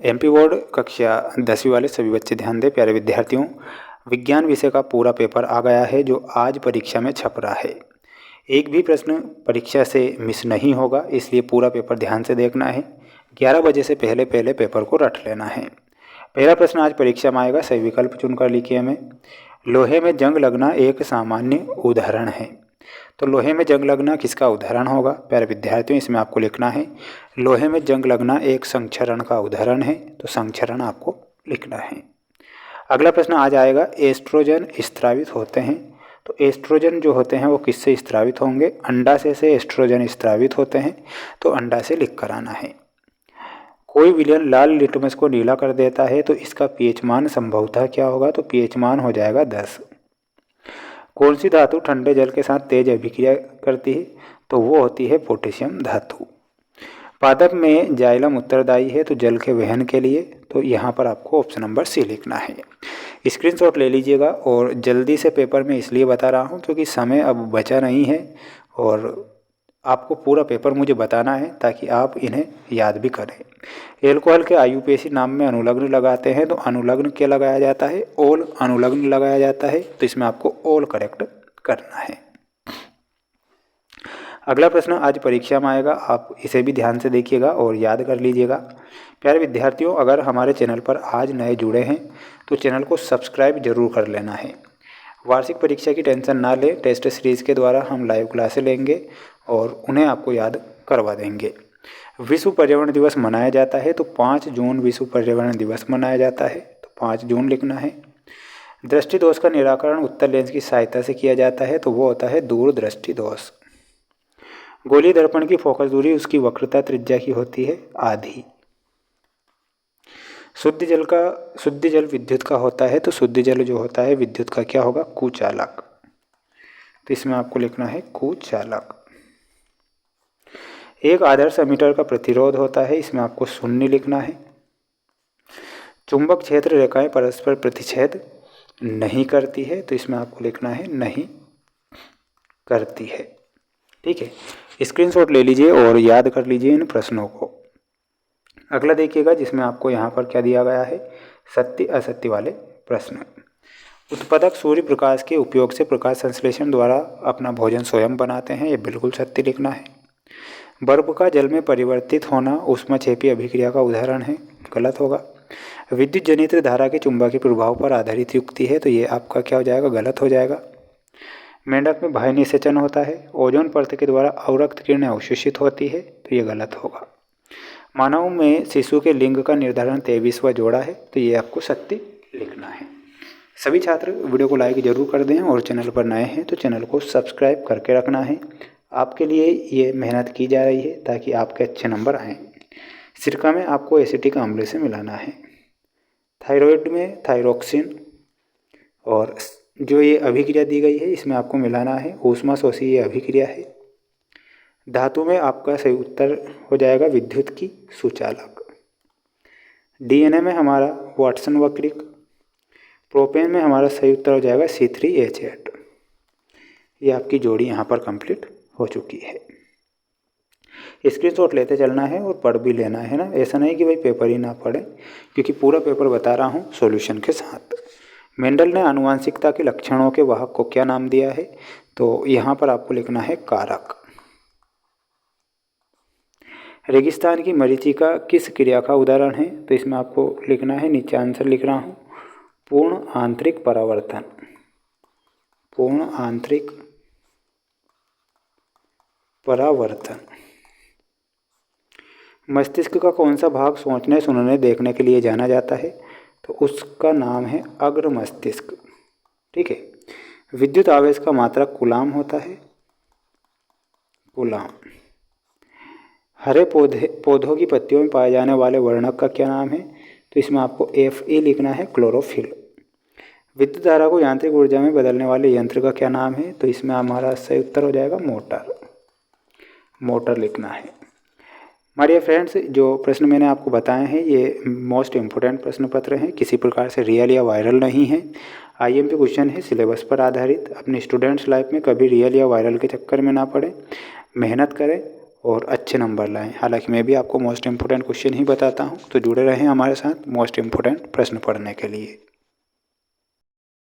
MP board कक्षा 10वीं वाले सभी बच्चे ध्यान दें। प्यारे विद्यार्थियों, विज्ञान विषय का पूरा पेपर आ गया है जो आज परीक्षा में छप रहा है। एक भी प्रश्न परीक्षा से मिस नहीं होगा, इसलिए पूरा पेपर ध्यान से देखना है। 11 बजे से पहले पहले पेपर को रट लेना है। पहला प्रश्न आज परीक्षा में आएगा, सही विकल्प चुनकर लिखिए हमें। लोहे में जंग लगना एक सामान्य उदाहरण है। तो लोहे में जंग लगना किसका उदाहरण होगा? प्यारे विद्यार्थियों, इसमें आपको लिखना है लोहे में जंग लगना एक संक्षरण का उदाहरण है, तो संक्षरण आपको लिखना है। अगला प्रश्न आज आएगा, एस्ट्रोजन स्त्रावित होते हैं। तो एस्ट्रोजन जो होते हैं वो किससे स्त्रावित होंगे? अंडाशय से एस्ट्रोजन स्त्रावित होते हैं, तो अंडा से लिख कर आना है। कोई विलयन लाल लिटमस को नीला कर देता है, तो इसका पीएच मान संभवतः क्या होगा? तो पीएच मान हो जाएगा 10। कौन सी धातु ठंडे जल के साथ तेज अभिक्रिया करती है? तो वो होती है पोटेशियम धातु। पादप में जाइलम उत्तरदायी है तो जल के वहन के लिए, तो यहाँ पर आपको ऑप्शन नंबर सी लिखना है। स्क्रीनशॉट ले लीजिएगा। और जल्दी से पेपर में इसलिए बता रहा हूँ क्योंकि समय अब बचा नहीं है और आपको पूरा पेपर मुझे बताना है ताकि आप इन्हें याद भी करें। एल्कोहल के आयुपेशी नाम में अनुलग्न लगाते हैं, तो अनुलग्न क्या लगाया जाता है? ओल अनुलग्न लगाया जाता है, तो इसमें आपको ओल करेक्ट करना है। अगला प्रश्न आज परीक्षा में आएगा, आप इसे भी ध्यान से देखिएगा और याद कर लीजिएगा। प्यारे विद्यार्थियों, अगर हमारे चैनल पर आज नए जुड़े हैं तो चैनल को सब्सक्राइब जरूर कर लेना है। वार्षिक परीक्षा की टेंशन ना लें, टेस्ट सीरीज़ के द्वारा हम लाइव क्लासें लेंगे और उन्हें आपको याद करवा देंगे। विश्व पर्यावरण दिवस मनाया जाता है, तो 5 जून विश्व पर्यावरण दिवस मनाया जाता है, तो 5 जून लिखना है। दृष्टि दोष का निराकरण उत्तल लेंस की सहायता से किया जाता है, तो वो होता है दूरदृष्टि दोष। गोलीय दर्पण की फोकस दूरी उसकी वक्रता त्रिज्या की होती है आधी। शुद्ध जल विद्युत का होता है, तो शुद्ध जल जो होता है विद्युत का क्या होगा? कुचालक। तो इसमें आपको लिखना है कुचालक। एक आदर्श एमीटर का प्रतिरोध होता है, इसमें आपको 0 लिखना है। चुंबक क्षेत्र रेखाएं परस्पर प्रतिच्छेद नहीं करती है, तो इसमें आपको लिखना है नहीं करती है। ठीक है, स्क्रीनशॉट ले लीजिए और याद कर लीजिए इन प्रश्नों को। अगला देखिएगा, जिसमें आपको यहाँ पर क्या दिया गया है? सत्य असत्य वाले प्रश्न। उत्पादक सूर्य प्रकाश के उपयोग से प्रकाश संश्लेषण द्वारा अपना भोजन स्वयं बनाते हैं, ये बिल्कुल सत्य लिखना है। बर्फ का जल में परिवर्तित होना ऊष्माक्षेपी अभिक्रिया का उदाहरण है, गलत होगा। विद्युत जनित्र धारा के चुंबकीय प्रभाव पर आधारित युक्ति है, तो ये आपका क्या हो जाएगा? गलत हो जाएगा। मेंढक में बाह्य निषेचन होता है, ओजोन परत के द्वारा अवरक्त किरणें अवशोषित होती है, तो ये गलत होगा। मानव में शिशु के लिंग का निर्धारण 23वां जोड़ा है, तो ये आपको सत्य लिखना है। सभी छात्र वीडियो को लाइक जरूर कर दें और चैनल पर नए हैं तो चैनल को सब्सक्राइब करके रखना है। आपके लिए ये मेहनत की जा रही है ताकि आपके अच्छे नंबर आएँ। सिरका में आपको एसिटिक अम्ल से मिलाना है। थायराइड में थायरोक्सिन और जो ये अभिक्रिया दी गई है इसमें आपको मिलाना है ऊष्माशोषी ये अभिक्रिया है। धातु में आपका सही उत्तर हो जाएगा विद्युत की सुचालक। डीएनए में हमारा वाटसन वक्रिक। प्रोपेन में हमारा सही उत्तर हो जाएगा C3H8। ये आपकी जोड़ी यहाँ पर कंप्लीट हो चुकी है। स्क्रीनशॉट लेते चलना है और पढ़ भी लेना है ना, ऐसा नहीं कि भाई पेपर ही ना पढ़े, क्योंकि पूरा पेपर बता रहा हूँ सॉल्यूशन के साथ। मेंडल ने आनुवंशिकता के लक्षणों के वाहक को क्या नाम दिया है? तो यहाँ पर आपको लिखना है कारक। रेगिस्तान की मरीचिका किस क्रिया का उदाहरण है? तो इसमें आपको लिखना है, नीचे आंसर लिख रहा हूँ, पूर्ण आंतरिक परावर्तन। पूर्ण आंतरिक परावर्तन। मस्तिष्क का कौन सा भाग सोचने सुनने देखने के लिए जाना जाता है? तो उसका नाम है अग्र मस्तिष्क। ठीक है। विद्युत आवेश का मात्रक कूलाम होता है, कूलाम। हरे पौधों की पत्तियों में पाए जाने वाले वर्णक का क्या नाम है? तो इसमें आपको Fe लिखना है, क्लोरोफिल। विद्युत धारा को यांत्रिक ऊर्जा में बदलने वाले यंत्र का क्या नाम है? तो इसमें हमारा सही उत्तर हो जाएगा मोटर। मोटर लिखना है। हमारे फ्रेंड्स, जो प्रश्न मैंने आपको बताए हैं ये मोस्ट इम्पोर्टेंट प्रश्न पत्र हैं, किसी प्रकार से रियल या वायरल नहीं है। IMP क्वेश्चन है, सिलेबस पर आधारित। अपनी स्टूडेंट्स लाइफ में कभी रियल या वायरल के चक्कर में ना पड़े, मेहनत करें और अच्छे नंबर लाएं। हालांकि मैं भी आपको मोस्ट इम्पोर्टेंट क्वेश्चन ही बताता हूँ, तो जुड़े रहें हमारे साथ मोस्ट इम्पोर्टेंट प्रश्न पढ़ने के लिए।